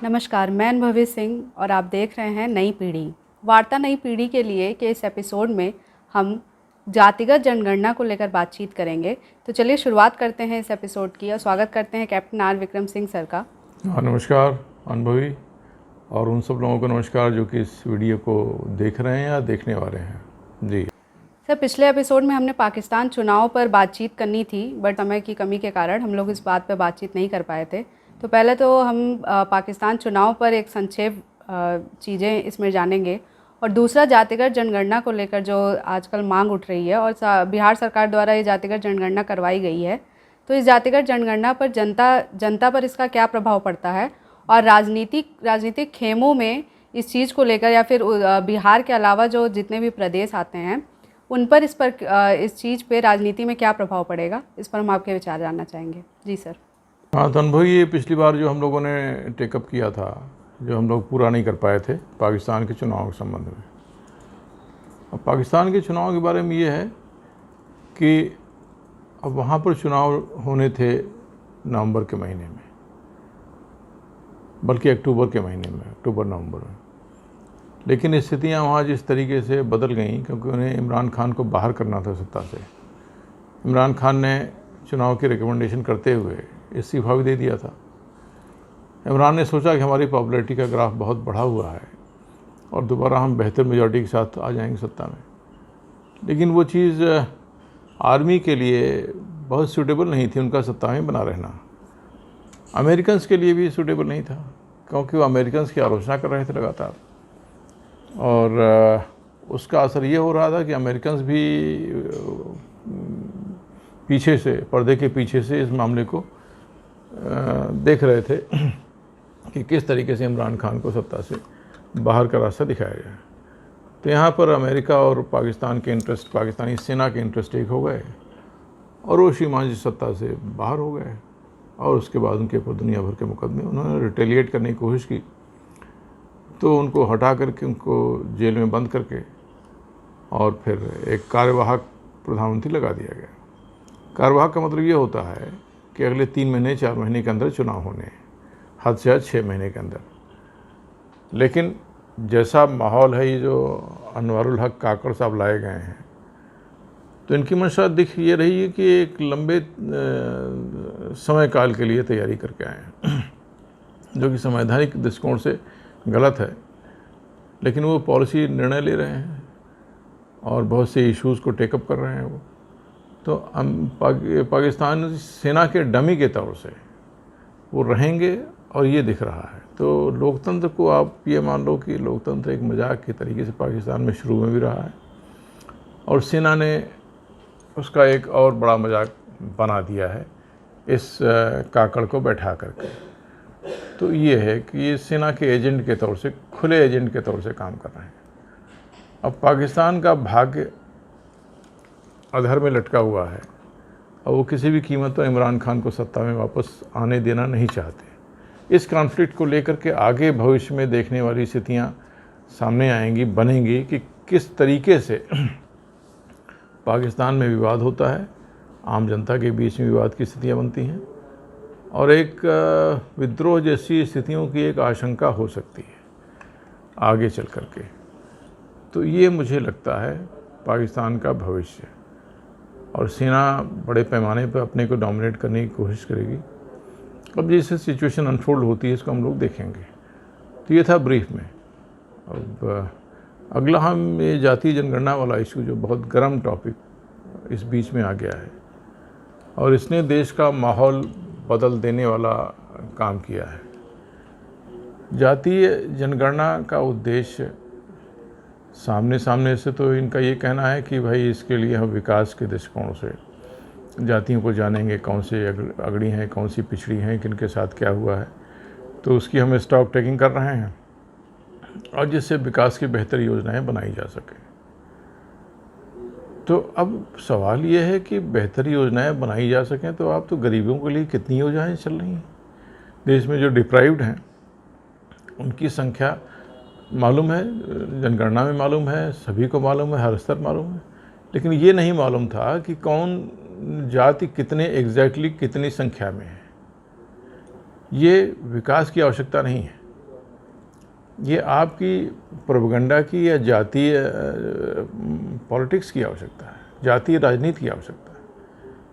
नमस्कार, मैं अनुभवी सिंह और आप देख रहे हैं नई पीढ़ी। वार्ता नई पीढ़ी के लिए के इस एपिसोड में हम जातिगत जनगणना को लेकर बातचीत करेंगे। तो चलिए शुरुआत करते हैं इस एपिसोड की और स्वागत करते हैं captain R Vikram Singh sir का। नमस्कार अनुभवी, और उन सब लोगों को नमस्कार जो कि इस वीडियो को देख रहे हैं या देखने वाले हैं। जी सर, पिछले एपिसोड में हमने पाकिस्तान चुनाव पर बातचीत करनी थी, बट समय की कमी के कारण हम लोग इस बात पर बातचीत नहीं कर पाए थे। तो पहले तो हम पाकिस्तान चुनाव पर एक संक्षेप चीज़ें इसमें जानेंगे, और दूसरा जातिगत जनगणना को लेकर जो आजकल मांग उठ रही है और बिहार सरकार द्वारा ये जातिगत जनगणना करवाई गई है, तो इस जातिगत जनगणना पर जनता पर इसका क्या प्रभाव पड़ता है, और राजनीतिक खेमों में इस चीज़ को लेकर या फिर बिहार के अलावा जो जितने भी प्रदेश आते हैं उन पर इस चीज़ पे राजनीति में क्या प्रभाव पड़ेगा, इस पर हम आपके विचार जानना चाहेंगे। जी सर। हाँ, तो अनुभवी, ये पिछली बार जो हम लोगों ने टेकअप किया था, जो हम लोग पूरा नहीं कर पाए थे पाकिस्तान के चुनाव के संबंध में। अब पाकिस्तान के चुनाव के बारे में ये है कि अब वहाँ पर चुनाव होने थे नवंबर के महीने में, बल्कि अक्टूबर के महीने में, अक्टूबर नवंबर में। लेकिन स्थितियाँ वहाँ जिस तरीके से बदल गईं, क्योंकि उन्हें इमरान खान को बाहर करना था सत्ता से। इमरान खान ने चुनाव की रिकमेंडेशन करते हुए इस्तीफा भी दे दिया था। इमरान ने सोचा कि हमारी पॉपुलैरिटी का ग्राफ बहुत बढ़ा हुआ है और दोबारा हम बेहतर मेजॉरिटी के साथ आ जाएंगे सत्ता में। लेकिन वो चीज़ आर्मी के लिए बहुत सूटेबल नहीं थी, उनका सत्ता में बना रहना। अमेरिकन्स के लिए भी सूटेबल नहीं था, क्योंकि वो अमेरिकन्स की आलोचना कर रहे थे लगातार, और उसका असर ये हो रहा था कि अमेरिकन्स भी पीछे से, पर्दे के पीछे से इस मामले को देख रहे थे कि किस तरीके से इमरान खान को सत्ता से बाहर का रास्ता दिखाया जाए। तो यहाँ पर अमेरिका और पाकिस्तान के इंटरेस्ट, पाकिस्तानी सेना के इंटरेस्ट एक हो गए और वो शीमांज सत्ता से बाहर हो गए, और उसके बाद उनके ऊपर दुनिया भर के मुकदमे, उन्होंने रिटेलिएट करने की कोशिश की। तो उनको हटा करके, उनको जेल में बंद करके, और फिर एक कार्यवाहक प्रधानमंत्री लगा दिया गया। कार्यवाहक का मतलब ये होता है कि अगले 3 महीने 4 महीने के अंदर चुनाव होने, हद से हद 6 महीने के अंदर। लेकिन जैसा माहौल है, ये जो अनवारुल हक काकड़ साहब लाए गए हैं, तो इनकी मंशा दिख ये रही है कि एक लंबे समय काल के लिए तैयारी करके आए हैं, जो कि संवैधानिक दृष्टिकोण से गलत है। लेकिन वो पॉलिसी निर्णय ले रहे हैं और बहुत से इश्यूज़ को टेकअप कर रहे हैं वो। तो पाकिस्तान सेना के डमी के तौर से वो रहेंगे, और ये दिख रहा है। तो लोकतंत्र को आप ये मान लो कि लोकतंत्र एक मजाक के तरीके से पाकिस्तान में शुरू में भी रहा है, और सेना ने उसका एक और बड़ा मजाक बना दिया है इस काकड़ को बैठा करके। तो ये है कि ये सेना के एजेंट के तौर से, खुले एजेंट के तौर से काम कर रहे हैं। अब पाकिस्तान का भाग्य अधर में लटका हुआ है, और वो किसी भी कीमत पर इमरान खान को सत्ता में वापस आने देना नहीं चाहते। इस कॉन्फ्लिक्ट को लेकर के आगे भविष्य में देखने वाली स्थितियाँ सामने आएंगी, बनेंगी कि किस तरीके से पाकिस्तान में विवाद होता है, आम जनता के बीच में विवाद की स्थितियाँ बनती हैं, और एक विद्रोह जैसी स्थितियों की एक आशंका हो सकती है आगे चल कर के। तो ये मुझे लगता है पाकिस्तान का भविष्य, और सेना बड़े पैमाने पर अपने को डोमिनेट करने की कोशिश करेगी। अब जैसे सिचुएशन अनफोल्ड होती है, इसको हम लोग देखेंगे। तो ये था ब्रीफ में। अब अगला हम ये जातीय जनगणना वाला इशू, जो बहुत गर्म टॉपिक इस बीच में आ गया है, और इसने देश का माहौल बदल देने वाला काम किया है। जातीय जनगणना का उद्देश्य सामने से तो इनका ये कहना है कि भाई इसके लिए हम विकास के दृष्टिकोण से जातियों को जानेंगे, कौन से अगड़ी हैं, कौन सी पिछड़ी हैं, किनके साथ क्या हुआ है, तो उसकी हम स्टॉक टेकिंग कर रहे हैं, और जिससे विकास की बेहतर योजनाएं बनाई जा सके। तो अब सवाल ये है कि बेहतर योजनाएं बनाई जा सकें, तो आप तो गरीबों के लिए कितनी योजनाएं चल रही हैं। देश में जो डिप्राइव्ड हैं उनकी संख्या मालूम है, जनगणना में मालूम है, सभी को मालूम है, हर स्तर मालूम है। लेकिन ये नहीं मालूम था कि कौन जाति कितने एग्जैक्टली कितनी संख्या में है। ये विकास की आवश्यकता नहीं है, ये आपकी प्रोपेगेंडा की या जातीय पॉलिटिक्स की आवश्यकता है, जातीय राजनीति की आवश्यकता है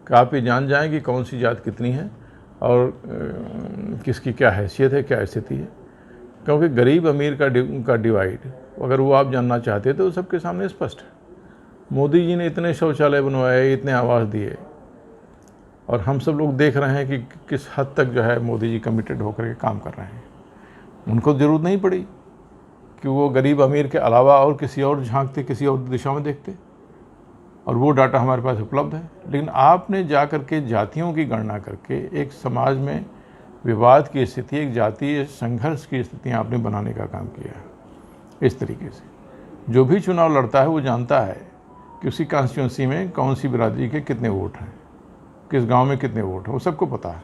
कि आप ये जान जाएं कि कौन सी जात कितनी है और किसकी क्या हैसियत है, क्या स्थिति है। क्योंकि गरीब अमीर का डिवाइड अगर वो आप जानना चाहते तो सबके सामने स्पष्ट है। मोदी जी ने इतने शौचालय बनवाए, इतने आवास दिए, और हम सब लोग देख रहे हैं कि किस हद तक जो है मोदी जी कमिटेड होकर के काम कर रहे हैं। उनको ज़रूरत नहीं पड़ी कि वो गरीब अमीर के अलावा और किसी और झांकते, किसी और दिशा में देखते, और वो डाटा हमारे पास उपलब्ध है। लेकिन आपने जा कर के जातियों की गणना करके एक समाज में विवाद की स्थिति, एक जातीय संघर्ष की स्थितियाँ आपने बनाने का काम किया है। इस तरीके से जो भी चुनाव लड़ता है वो जानता है कि उसकी कॉन्स्टिट्यूंसी में कौन सी बिरादरी के कितने वोट हैं, किस गांव में कितने वोट हैं, वो सबको पता है।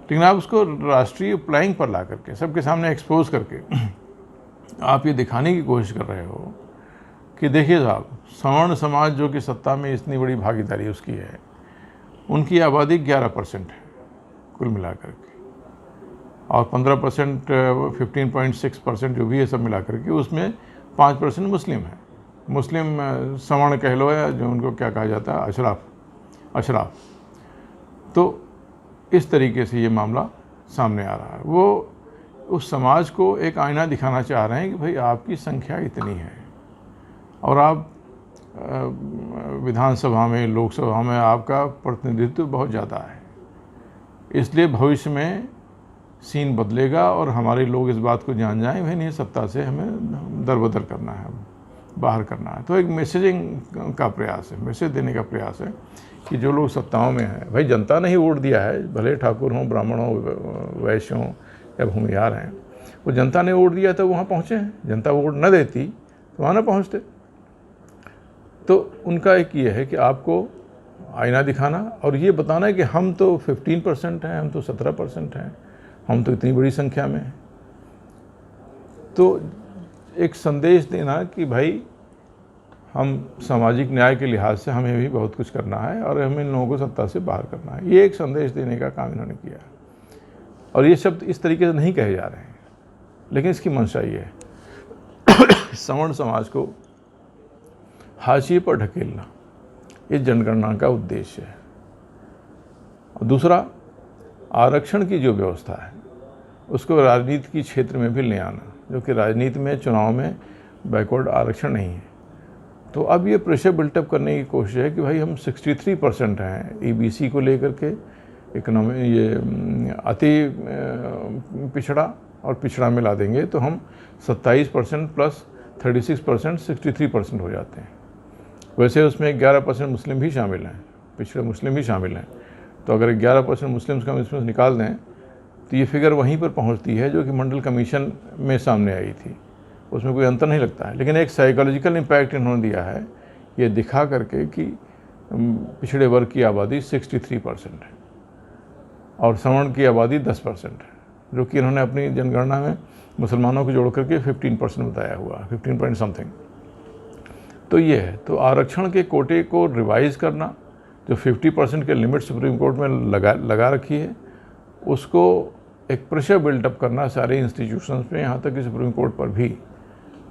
लेकिन आप उसको राष्ट्रीय प्लाइंग पर ला करके सबके सामने एक्सपोज करके आप ये दिखाने की कोशिश कर रहे हो कि देखिए साहब, सवर्ण समाज जो कि सत्ता में इतनी बड़ी भागीदारी उसकी है, उनकी आबादी 11% है कुल मिलाकर के, और 15% 15.6% जो भी है सब मिलाकर के, उसमें 5% मुस्लिम है। मुस्लिम सवर्ण कह लो या जो उनको क्या कहा जाता है, अशराफ। तो इस तरीके से ये मामला सामने आ रहा है। वो उस समाज को एक आईना दिखाना चाह रहे हैं कि भाई आपकी संख्या इतनी है और आप विधानसभा में, लोकसभा में आपका प्रतिनिधित्व बहुत ज़्यादा है, इसलिए भविष्य में सीन बदलेगा और हमारे लोग इस बात को जान जाएं भाई नहीं, सत्ता से हमें दरबदर करना है, बाहर करना है। तो एक मैसेजिंग का प्रयास है, मैसेज देने का प्रयास है कि जो लोग सत्ताओं में हैं, भाई जनता ने ही वोट दिया है, भले ठाकुर हों, ब्राह्मण हों, वैश्य हों या भूमिहार हैं, वो जनता ने वोट दिया तो वहाँ पहुँचे हैं। जनता वोट न देती तो वहाँ ना पहुँचते। तो उनका एक ये है कि आपको आईना दिखाना और ये बताना है कि हम तो 15% हैं, हम तो 17% हैं, हम तो इतनी बड़ी संख्या में हैं। तो एक संदेश देना कि भाई हम सामाजिक न्याय के लिहाज से हमें भी बहुत कुछ करना है और हमें इन लोगों को सत्ता से बाहर करना है, ये एक संदेश देने का काम इन्होंने किया। और ये शब्द इस तरीके से नहीं कहे जा रहे हैं, लेकिन इसकी मंशा ये है सवर्ण समाज को हाशिए पर ढकेलना, ये जनगणना का उद्देश्य है। और दूसरा, आरक्षण की जो व्यवस्था है उसको राजनीति के क्षेत्र में भी ले आना, जो कि राजनीति में, चुनाव में बैकवर्ड आरक्षण नहीं है। तो अब ये प्रेशर बिल्टअप करने की कोशिश है कि भाई हम 63% हैं ईबीसी को लेकर के, इकोनॉमी ये अति पिछड़ा और पिछड़ा मिला देंगे तो हम 27% प्लस 36% 63% हो जाते हैं। वैसे उसमें 11% मुस्लिम भी शामिल हैं, पिछड़े मुस्लिम भी शामिल हैं। तो अगर 11% मुस्लिम्स का इसमें निकाल दें तो ये फिगर वहीं पर पहुंचती है जो कि मंडल कमीशन में सामने आई थी, उसमें कोई अंतर नहीं लगता है। लेकिन एक साइकोलॉजिकल इम्पैक्ट इन्होंने दिया है ये दिखा करके कि पिछड़े वर्ग की आबादी 63% है और सवर्ण की आबादी 10% है, जो कि इन्होंने अपनी जनगणना में मुसलमानों को जोड़ करके 15% बताया हुआ, 15 पॉइंट समथिंग। तो ये है। तो आरक्षण के कोटे को रिवाइज़ करना, जो 50% के लिमिट सुप्रीम कोर्ट में लगा रखी है, उसको एक प्रेशर बिल्डअप करना सारे इंस्टीट्यूशंस पे, यहाँ तक कि सुप्रीम कोर्ट पर भी,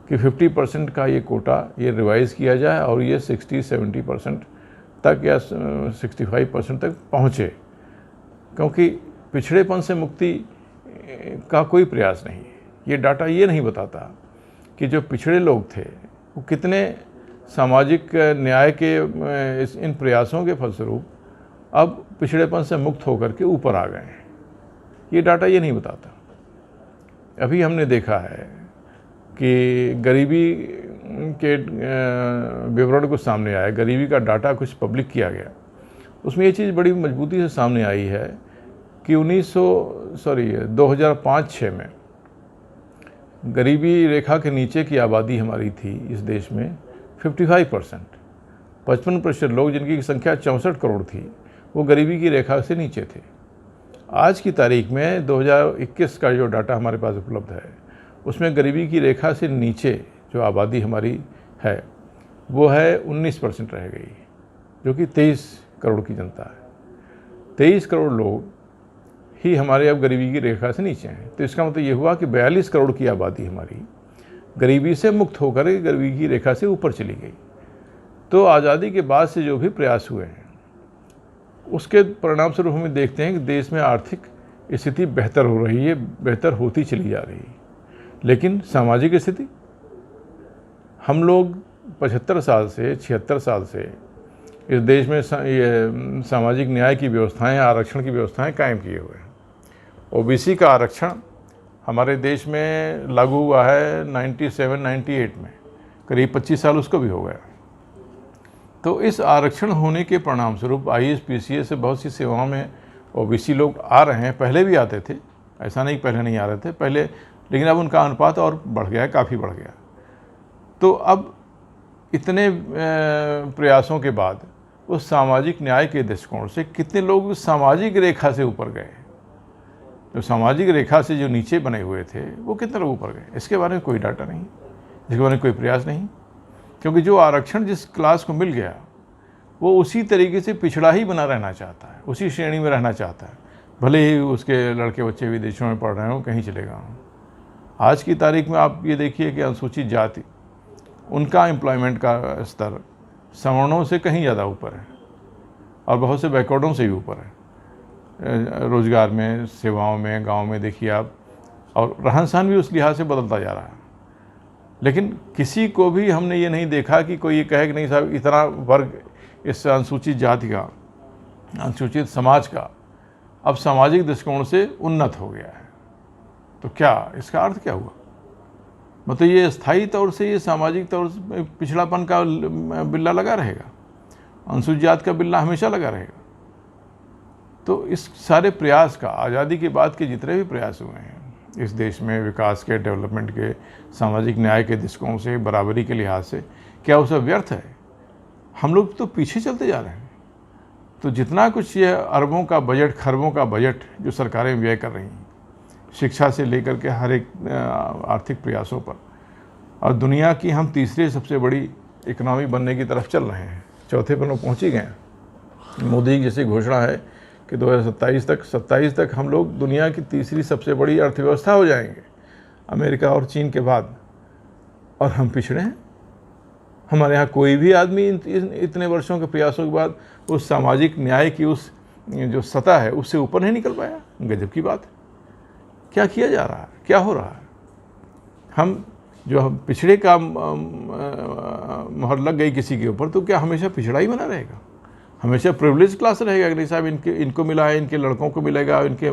कि 50% का ये कोटा ये रिवाइज़ किया जाए और ये 60-70% तक या 65% तक पहुँचे। क्योंकि पिछड़ेपन से मुक्ति का कोई प्रयास नहीं है। ये डाटा ये नहीं बताता कि जो पिछड़े लोग थे वो कितने सामाजिक न्याय के इन प्रयासों के फलस्वरूप अब पिछड़ेपन से मुक्त होकर के ऊपर आ गए हैं। ये डाटा ये नहीं बताता। अभी हमने देखा है कि गरीबी के विवरण कुछ सामने आया, गरीबी का डाटा कुछ पब्लिक किया गया, उसमें ये चीज़ बड़ी मजबूती से सामने आई है कि 2005-06 में गरीबी रेखा के नीचे की आबादी हमारी थी इस देश में 55%। 55% लोग, जिनकी संख्या 64 करोड़ थी, वो गरीबी की रेखा से नीचे थे। आज की तारीख में 2021 का जो डाटा हमारे पास उपलब्ध है, उसमें गरीबी की रेखा से नीचे जो आबादी हमारी है वो है 19% रह गई, जो कि 23 करोड़ की जनता है। 23 करोड़ लोग ही हमारे अब गरीबी की रेखा से नीचे हैं। तो इसका मतलब ये हुआ कि 42 करोड़ की आबादी हमारी गरीबी से मुक्त होकर गरीबी की रेखा से ऊपर चली गई। तो आज़ादी के बाद से जो भी प्रयास हुए हैं उसके परिणाम स्वरूप हम देखते हैं कि देश में आर्थिक स्थिति बेहतर हो रही है, बेहतर होती चली जा रही है। लेकिन सामाजिक स्थिति, हम लोग 75 साल से 76 साल से इस देश में ये सामाजिक न्याय की व्यवस्थाएं, आरक्षण की व्यवस्थाएं कायम किए हुए हैं। ओबीसी का आरक्षण हमारे देश में लागू हुआ है 97-98 में, करीब 25 साल उसको भी हो गया। तो इस आरक्षण होने के परिणाम स्वरूप IAS PCS से बहुत सी सेवाओं में ओबीसी लोग आ रहे हैं। पहले भी आते थे, ऐसा नहीं पहले नहीं आ रहे थे पहले, लेकिन अब उनका अनुपात और बढ़ गया है, काफ़ी बढ़ गया। तो अब इतने प्रयासों के बाद उस सामाजिक न्याय के दृष्टिकोण से कितने लोग सामाजिक रेखा से ऊपर गए, जो सामाजिक रेखा से जो नीचे बने हुए थे वो कितने लोग ऊपर गए, इसके बारे में कोई डाटा नहीं, इसके बारे में कोई प्रयास नहीं। क्योंकि जो आरक्षण जिस क्लास को मिल गया वो उसी तरीके से पिछड़ा ही बना रहना चाहता है, उसी श्रेणी में रहना चाहता है, भले ही उसके लड़के बच्चे विदेशों में पढ़ रहे हों, कहीं चले गए हों। आज की तारीख में आप ये देखिए कि अनुसूचित जाति, उनका एम्प्लॉयमेंट का स्तर सवर्णों से कहीं ज़्यादा ऊपर है और बहुत से बैकवर्डों से भी ऊपर है। रोज़गार में, सेवाओं में, गांव में देखिए आप, और रहन सहन भी उस लिहाज से बदलता जा रहा है। लेकिन किसी को भी हमने ये नहीं देखा कि कोई ये कहे कि नहीं साहब इतना वर्ग इस अनुसूचित जाति का, अनुसूचित समाज का अब सामाजिक दृष्टिकोण से उन्नत हो गया है। तो क्या इसका अर्थ क्या हुआ? मतलब ये स्थायी तौर से ये सामाजिक तौर से पिछड़ापन का बिल्ला लगा रहेगा, अनुसूचित जाति का बिल्ला हमेशा लगा रहेगा। तो इस सारे प्रयास का, आज़ादी के बाद के जितने भी प्रयास हुए हैं इस देश में विकास के, डेवलपमेंट के, सामाजिक न्याय के दृष्टिकोण से, बराबरी के लिहाज से, क्या वो सब व्यर्थ है? हम लोग तो पीछे चलते जा रहे हैं। तो जितना कुछ ये अरबों का बजट, खरबों का बजट जो सरकारें व्यय कर रही हैं शिक्षा से लेकर के हर एक आर्थिक प्रयासों पर, और दुनिया की हम तीसरी सबसे बड़ी इकनॉमी बनने की तरफ चल रहे हैं, चौथे पर लोग पहुँच ही गए। मोदी की जैसी घोषणा है कि 2027 तक हम लोग दुनिया की तीसरी सबसे बड़ी अर्थव्यवस्था हो जाएंगे, अमेरिका और चीन के बाद। और हम पिछड़े हैं। हमारे यहाँ कोई भी आदमी इतने वर्षों के प्रयासों के बाद उस सामाजिक न्याय की उस जो सतह है उससे ऊपर नहीं निकल पाया। गजब की बात है। क्या किया जा रहा है, क्या हो रहा है? हम पिछड़े का मोहर लग गई किसी के ऊपर, तो क्या हमेशा पिछड़ा ही बना रहेगा? हमेशा प्रिविलेज क्लास रहेगा कि नहीं साहब इनको मिला है, इनके लड़कों को मिलेगा, इनके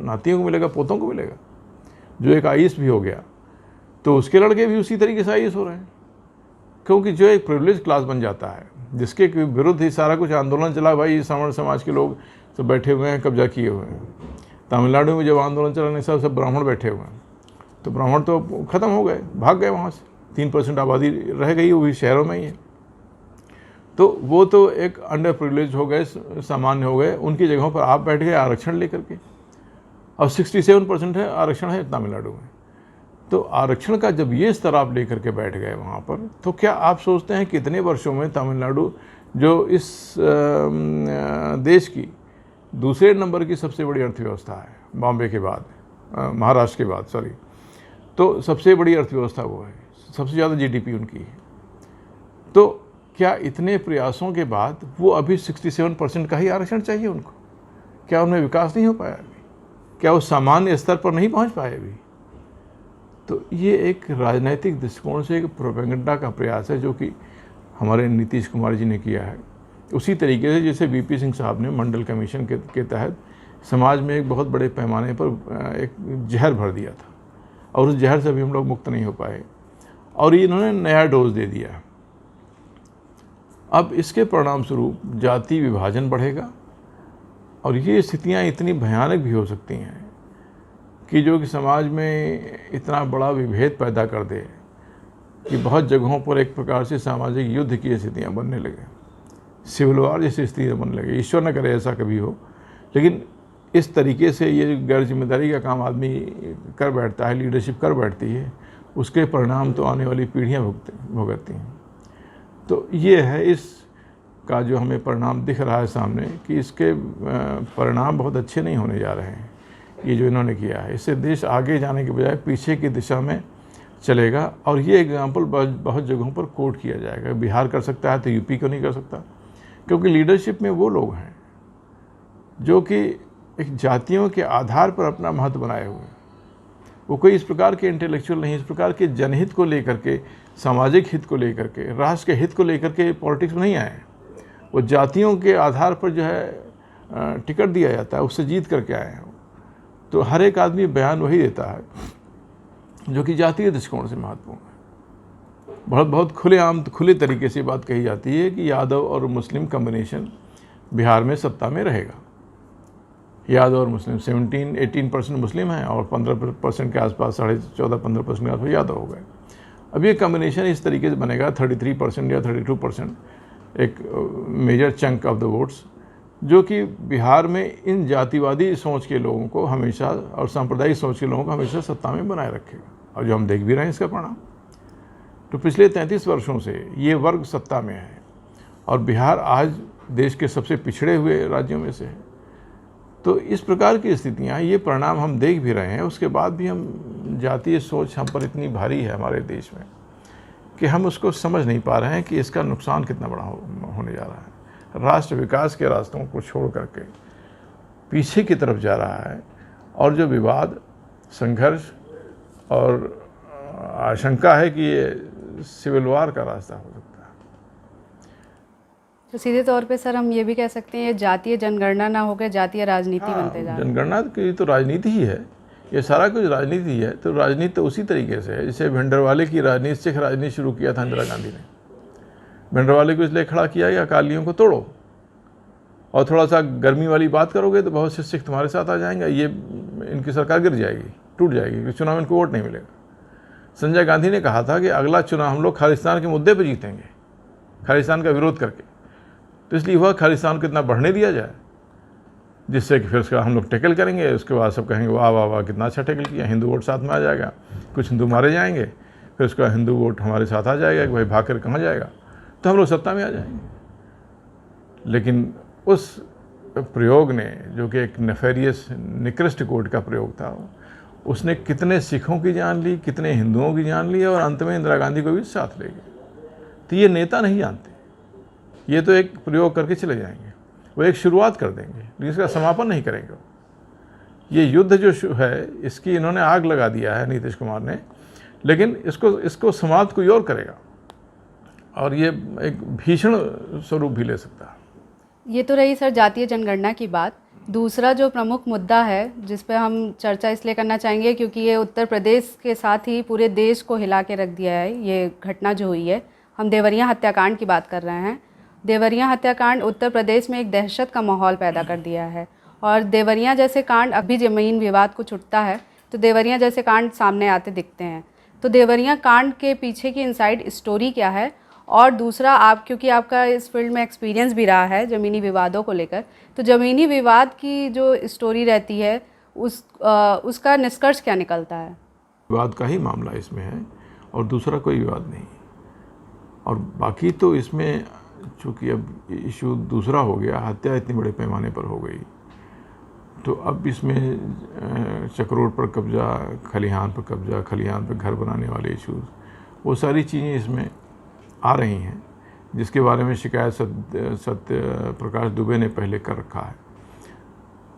नातियों को मिलेगा, पोतों को मिलेगा। जो एक IAS भी हो गया तो उसके लड़के भी उसी तरीके से IAS हो रहे हैं, क्योंकि जो एक प्रिविलेज क्लास बन जाता है जिसके विरुद्ध ही सारा कुछ आंदोलन चला। भाई सवर्ण समाज के लोग सब बैठे हुए हैं, कब्जा किए हुए हैं। तमिलनाडु में जब आंदोलन चला नहीं साहब, सब ब्राह्मण बैठे हुए हैं, तो ब्राह्मण तो ख़त्म हो गए, भाग गए वहाँ से। 3% आबादी रह गई, वो भी शहरों में ही है। तो वो तो एक अंडर प्रिविलेज हो गए, सामान्य हो गए, उनकी जगहों पर आप बैठ गए आरक्षण लेकर के। और 67% है आरक्षण है तमिलनाडु में। तो आरक्षण का जब ये स्तर आप लेकर के बैठ गए वहाँ पर, तो क्या आप सोचते हैं कितने वर्षों में तमिलनाडु जो इस देश की दूसरे नंबर की सबसे बड़ी अर्थव्यवस्था है, बॉम्बे के बाद, महाराष्ट्र के बाद, सॉरी, तो सबसे बड़ी अर्थव्यवस्था वो है, सबसे ज़्यादा GDP उनकी है। तो क्या इतने प्रयासों के बाद वो अभी 67% का ही आरक्षण चाहिए उनको? क्या उनमें विकास नहीं हो पाया अभी? क्या वो सामान्य स्तर पर नहीं पहुंच पाए अभी? तो ये एक राजनैतिक दृष्टिकोण से एक प्रोपेगेंडा का प्रयास है जो कि हमारे नीतीश कुमार जी ने किया है। उसी तरीके से जैसे VP सिंह साहब ने मंडल कमीशन के तहत समाज में एक बहुत बड़े पैमाने पर एक जहर भर दिया था, और उस जहर से भी हम लोग मुक्त नहीं हो पाए, और इन्होंने नया डोज दे दिया। अब इसके परिणाम स्वरूप जाति विभाजन बढ़ेगा, और ये स्थितियाँ इतनी भयानक भी हो सकती हैं कि जो कि समाज में इतना बड़ा विभेद पैदा कर दे कि बहुत जगहों पर एक प्रकार से सामाजिक युद्ध की स्थितियाँ बनने लगे, सिविल वार जैसी स्थितियाँ बनने लगे। ईश्वर न करे ऐसा कभी हो, लेकिन इस तरीके से ये गैर जिम्मेदारी का काम आदमी कर बैठता है, लीडरशिप कर बैठती है, उसके परिणाम तो आने वाली पीढ़ियाँ भुगतती हैं। तो ये है इस का जो हमें परिणाम दिख रहा है सामने, कि इसके परिणाम बहुत अच्छे नहीं होने जा रहे हैं। ये जो इन्होंने किया है, इससे देश आगे जाने के बजाय पीछे की दिशा में चलेगा। और ये एग्जाम्पल बहुत जगहों पर कोट किया जाएगा। बिहार कर सकता है तो यूपी क्यों नहीं कर सकता? क्योंकि लीडरशिप में वो लोग हैं जो कि एक जातियों के आधार पर अपना महत्व बनाए हुए हैं। वो कोई इस प्रकार के इंटेलेक्चुअल नहीं, इस प्रकार के जनहित को लेकर के, सामाजिक हित को लेकर के, राष्ट्र के हित को लेकर के पॉलिटिक्स में नहीं आए हैं। वो जातियों के आधार पर जो है टिकट दिया जाता है, उससे जीत करके आए हैं। तो हर एक आदमी बयान वही देता है जो कि जातीय दृष्टिकोण से महत्वपूर्ण है। बहुत खुले तरीके से बात कही जाती है कि यादव और मुस्लिम कम्बिनेशन बिहार में सत्ता में रहेगा। यादव और मुस्लिम 17-18% मुस्लिम हैं और 15% के आसपास, 14-15% के आसपास यादव हो गए। अब ये कम्बिनेशन इस तरीके से बनेगा 33% या 32%, एक major chunk of the votes, जो कि बिहार में इन जातिवादी सोच के लोगों को हमेशा और सांप्रदायिक सोच के लोगों को हमेशा सत्ता में बनाए रखेगा। और जो हम देख भी रहे हैं इसका परिणाम, तो पिछले 33 वर्षों से ये वर्ग सत्ता में है और बिहार आज देश के सबसे पिछड़े हुए राज्यों में से है। तो इस प्रकार की स्थितियाँ, ये परिणाम हम देख भी रहे हैं। उसके बाद भी हम जातीय सोच हम पर इतनी भारी है हमारे देश में कि हम उसको समझ नहीं पा रहे हैं कि इसका नुकसान कितना बड़ा होने जा रहा है। राष्ट्र विकास के रास्तों को छोड़ करके पीछे की तरफ जा रहा है और जो विवाद, संघर्ष और आशंका है कि ये सिविल वार का रास्ता हो सकता है। तो सीधे तौर पे सर हम ये भी कह सकते हैं ये जातीय जनगणना ना होकर जातीय राजनीति बनते जा रही है। जनगणना की तो राजनीति ही है, ये सारा कुछ राजनीति है। तो राजनीति तो उसी तरीके से है जैसे भिंडरवाले की राजनीति शुरू किया था इंदिरा गांधी ने। भिंडरवाले को इसलिए खड़ा किया कि अकालियों को तोड़ो और थोड़ा सा गर्मी वाली बात करोगे तो बहुत से सिख तुम्हारे साथ आ जाएंगे, ये इनकी सरकार गिर जाएगी, टूट जाएगी, क्योंकि चुनाव में इनको वोट नहीं मिलेगा। संजय गांधी ने कहा था कि अगला चुनाव हम लोग खालिस्तान के मुद्दे पर जीतेंगे, खालिस्तान का विरोध करके। तो इसलिए हुआ खालिस्तान को इतना बढ़ने दिया जाए जिससे कि फिर उसका हम लोग टैकल करेंगे। उसके बाद सब कहेंगे वाह वाह वाह कितना अच्छा टैकल किया, हिंदू वोट साथ में आ जाएगा, कुछ हिंदू मारे जाएंगे, फिर उसका हिंदू वोट हमारे साथ आ जाएगा कि भाई भाग कर कहाँ जाएगा, तो हम लोग सत्ता में आ जाएंगे। लेकिन उस प्रयोग ने, जो कि एक नेफेरियस निकृष्ट कोड का प्रयोग था, उसने कितने सिखों की जान ली, कितने हिंदुओं की जान ली और अंत में इंदिरा गांधी को भी साथ ले गए। तो ये नेता नहीं जानते, ये तो एक प्रयोग करके चले जाएंगे, वो एक शुरुआत कर देंगे लेकिन इसका समापन नहीं करेंगे। ये युद्ध जो है इसकी इन्होंने आग लगा दिया है नीतीश कुमार ने, लेकिन इसको समाप्त कोई और करेगा और ये एक भीषण स्वरूप भी ले सकता है। ये तो रही सर जातीय जनगणना की बात। दूसरा जो प्रमुख मुद्दा है जिस पर हम चर्चा इसलिए करना चाहेंगे क्योंकि ये उत्तर प्रदेश के साथ ही पूरे देश को हिला के रख दिया है ये घटना जो हुई है। हम देवरिया हत्याकांड की बात कर रहे हैं। देवरिया हत्याकांड उत्तर प्रदेश में एक दहशत का माहौल पैदा कर दिया है और देवरिया जैसे कांड, अभी ज़मीन विवाद को छुटता है तो देवरिया जैसे कांड सामने आते दिखते हैं। तो देवरिया कांड के पीछे की इनसाइड स्टोरी क्या है? और दूसरा, आप क्योंकि आपका इस फील्ड में एक्सपीरियंस भी रहा है ज़मीनी विवादों को लेकर, तो ज़मीनी विवाद की जो स्टोरी रहती है उसका निष्कर्ष क्या निकलता है? विवाद का ही मामला इसमें है और दूसरा कोई विवाद नहीं। और बाकी तो इसमें चूँकि अब इशू दूसरा हो गया, हत्या इतने बड़े पैमाने पर हो गई, तो अब इसमें चक्रोड़ पर कब्जा, खलिहान पर कब्जा, खलिहान पर घर बनाने वाले इशूज़, वो सारी चीज़ें इसमें आ रही हैं जिसके बारे में शिकायत सत्य प्रकाश दुबे ने पहले कर रखा है।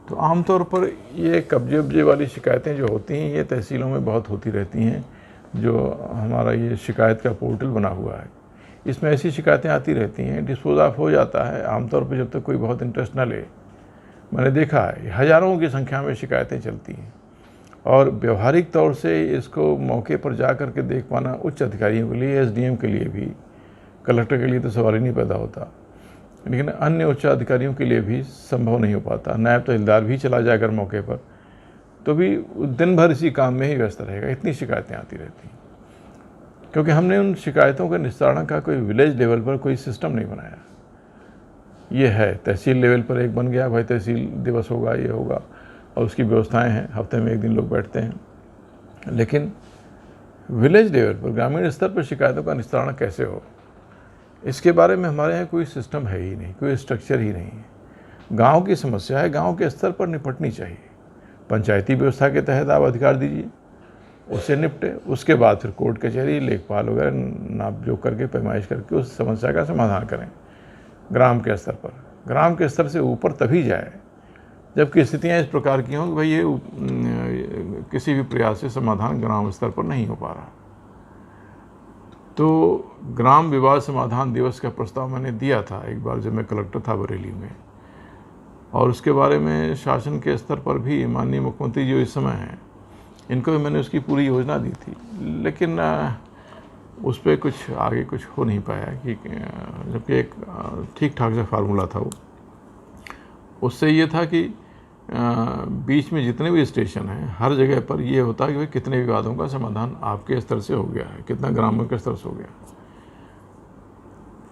तो आमतौर पर ये कब्जे वब्जे वाली शिकायतें जो होती हैं ये तहसीलों में बहुत होती रहती हैं। जो हमारा ये शिकायत का पोर्टल बना हुआ है इसमें ऐसी शिकायतें आती रहती हैं, डिस्पोज ऑफ हो जाता है आमतौर पर जब तक कोई बहुत इंटरेस्ट ना ले। मैंने देखा है हज़ारों की संख्या में शिकायतें चलती हैं और व्यवहारिक तौर से इसको मौके पर जा कर के देख पाना उच्च अधिकारियों के लिए, एसडीएम के लिए भी, कलेक्टर के लिए तो सवाल ही नहीं पैदा होता, लेकिन अन्य उच्च अधिकारियों के लिए भी संभव नहीं हो पाता। नायब तहसीलदार भी चला जाकर मौके पर तो भी दिन भर इसी काम में ही व्यस्त रहेगा, इतनी शिकायतें आती रहती हैं। क्योंकि हमने उन शिकायतों के निस्तारण का कोई विलेज लेवल पर कोई सिस्टम नहीं बनाया। ये है तहसील लेवल पर एक बन गया, भाई तहसील दिवस होगा, ये होगा और उसकी व्यवस्थाएं हैं, हफ्ते में एक दिन लोग बैठते हैं, लेकिन विलेज लेवल पर, ग्रामीण स्तर पर शिकायतों का निस्तारण कैसे हो, इसके बारे में हमारे यहाँ कोई सिस्टम है ही नहीं, कोई स्ट्रक्चर ही नहीं है। गांव की समस्या है, गांव के स्तर पर निपटनी चाहिए, पंचायती व्यवस्था के तहत आप अधिकार दीजिए, उससे निपटे। उसके बाद फिर कोर्ट कचहरी, लेखपाल वगैरह नाप जोख करके, पैमाइश करके उस समस्या का समाधान करें ग्राम के स्तर पर। ग्राम के स्तर से ऊपर तभी जाए जबकि स्थितियाँ इस प्रकार की हों कि भाई ये किसी भी प्रयास से समाधान ग्राम स्तर पर नहीं हो पा रहा। तो ग्राम विवाद समाधान दिवस का प्रस्ताव मैंने दिया था एक बार जब मैं कलेक्टर था बरेली में, और उसके बारे में शासन के स्तर पर भी माननीय मुख्यमंत्री जो इस समय हैं, इनको भी मैंने उसकी पूरी योजना दी थी, लेकिन उस पर कुछ आगे कुछ हो नहीं पाया कि जबकि एक ठीक ठाक सा फार्मूला था वो। उससे ये था कि बीच में जितने भी स्टेशन हैं हर जगह पर ये होता है कि भाई कितने विवादों का समाधान आपके स्तर से हो गया है, कितना ग्रामों के स्तर से हो गया।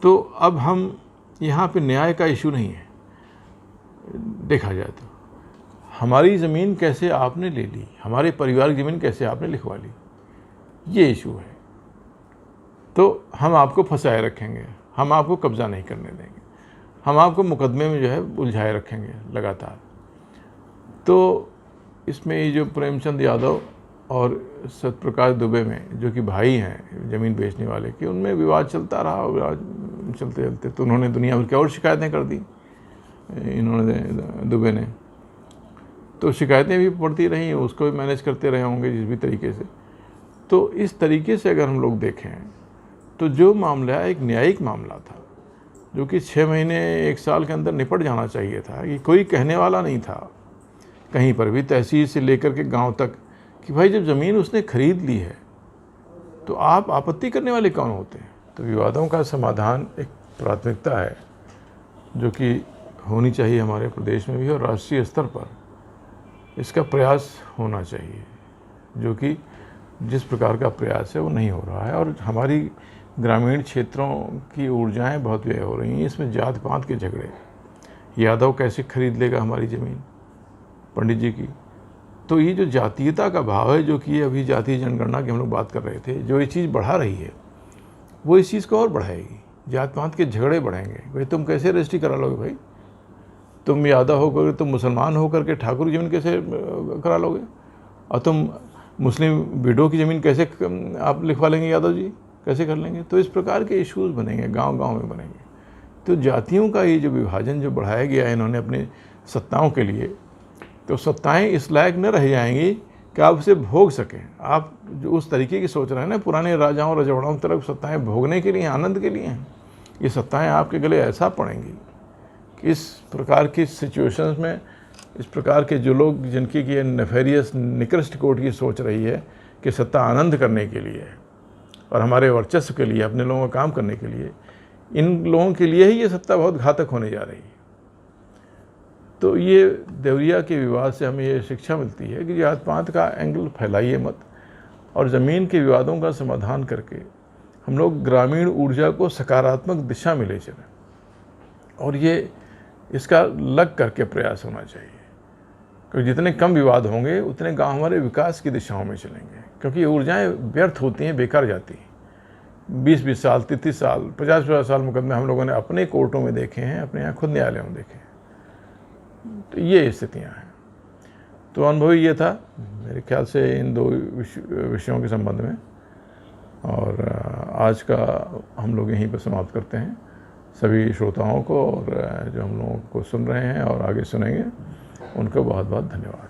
तो अब हम यहाँ पे न्याय का इशू नहीं है, देखा जाए तो हमारी ज़मीन कैसे आपने ले ली, हमारे परिवार की ज़मीन कैसे आपने लिखवा ली, ये इशू है। तो हम आपको फंसाए रखेंगे, हम आपको कब्ज़ा नहीं करने देंगे, हम आपको मुकदमे में जो है उलझाए रखेंगे लगातार। तो इसमें ये जो प्रेमचंद यादव और सत्यप्रकाश दुबे में जो कि भाई हैं ज़मीन बेचने वाले के, उनमें विवाद चलता रहा, विवाद चलते चलते तो उन्होंने दुनिया भर की और शिकायतें कर दी इन्होंने, दुबे ने। तो शिकायतें भी पड़ती रही, उसको भी मैनेज करते रहे होंगे जिस भी तरीके से। तो इस तरीके से अगर हम लोग देखें तो जो मामला एक न्यायिक मामला था जो कि 6 महीने 1 साल के अंदर निपट जाना चाहिए था, कि कोई कहने वाला नहीं था कहीं पर भी, तहसील से लेकर के गांव तक, कि भाई जब ज़मीन उसने खरीद ली है तो आप आपत्ति करने वाले कौन होते हैं। तो विवादों का समाधान एक प्राथमिकता है जो कि होनी चाहिए हमारे प्रदेश में भी, और राष्ट्रीय स्तर पर इसका प्रयास होना चाहिए, जो कि जिस प्रकार का प्रयास है वो नहीं हो रहा है। और हमारी ग्रामीण क्षेत्रों की ऊर्जाएं बहुत व्यय हो रही हैं इसमें, जात पात के झगड़े, यादव कैसे खरीद लेगा हमारी ज़मीन पंडित जी की। तो ये जो जातीयता का भाव है, जो कि अभी जातीय जनगणना की हम लोग बात कर रहे थे, जो ये चीज़ बढ़ा रही है वो इस चीज़ को और बढ़ाएगी। जात पात के झगड़े बढ़ेंगे, भाई तुम कैसे रजिस्ट्री करा लोगे, भाई तुम यादव होकर, तुम मुसलमान होकर के ठाकुर की ज़मीन कैसे करा लोगे, और तुम मुस्लिम विडो की ज़मीन कैसे आप लिखवा लेंगे, यादव जी कैसे कर लेंगे। तो इस प्रकार के इश्यूज़ बनेंगे, गांव-गांव में बनेंगे। तो जातियों का ये जो विभाजन जो बढ़ाया गया है इन्होंने अपने सत्ताओं के लिए, तो सत्ताएं इस लायक न रह जाएंगी कि आप उसे भोग सकें। आप जो उस तरीके की सोच रहे हैं ना, पुराने राजाओं रजवाड़ों की तरफ सत्ताएं भोगने के लिए, आनंद के लिए हैं, ये सत्ताएं आपके गले ऐसा पड़ेंगी कि इस प्रकार की सिचुएशंस में, इस प्रकार के जो लोग जिनकी कि नेफेरियस निकृष्ट कोट की सोच रही है कि सत्ता आनंद करने के लिए है और हमारे वर्चस्व के लिए, अपने लोगों का काम करने के लिए, इन लोगों के लिए ही ये सत्ता बहुत घातक होने जा रही है। तो ये देवरिया के विवाद से हमें ये शिक्षा मिलती है कि जात पात का एंगल फैलाइए मत, और ज़मीन के विवादों का समाधान करके हम लोग ग्रामीण ऊर्जा को सकारात्मक दिशा में ले चलें, और ये इसका लग करके प्रयास होना चाहिए। क्योंकि जितने कम विवाद होंगे उतने गांव हमारे विकास की दिशाओं में चलेंगे, क्योंकि ये ऊर्जाएँ व्यर्थ होती हैं, बेकार जाती हैं। 20-20 साल, 33 साल, 50-50 साल मुकदमे हम लोगों ने अपने कोर्टों में देखे हैं, अपने यहाँ खुद न्यायालयों में देखे हैं। तो ये स्थितियाँ हैं। तो अनुभव ये था मेरे ख्याल से इन 2 विषयों के संबंध में, और आज का हम लोग यहीं पर समाप्त करते हैं। सभी श्रोताओं को और जो हम लोगों को सुन रहे हैं और आगे सुनेंगे, उनको बहुत बहुत धन्यवाद।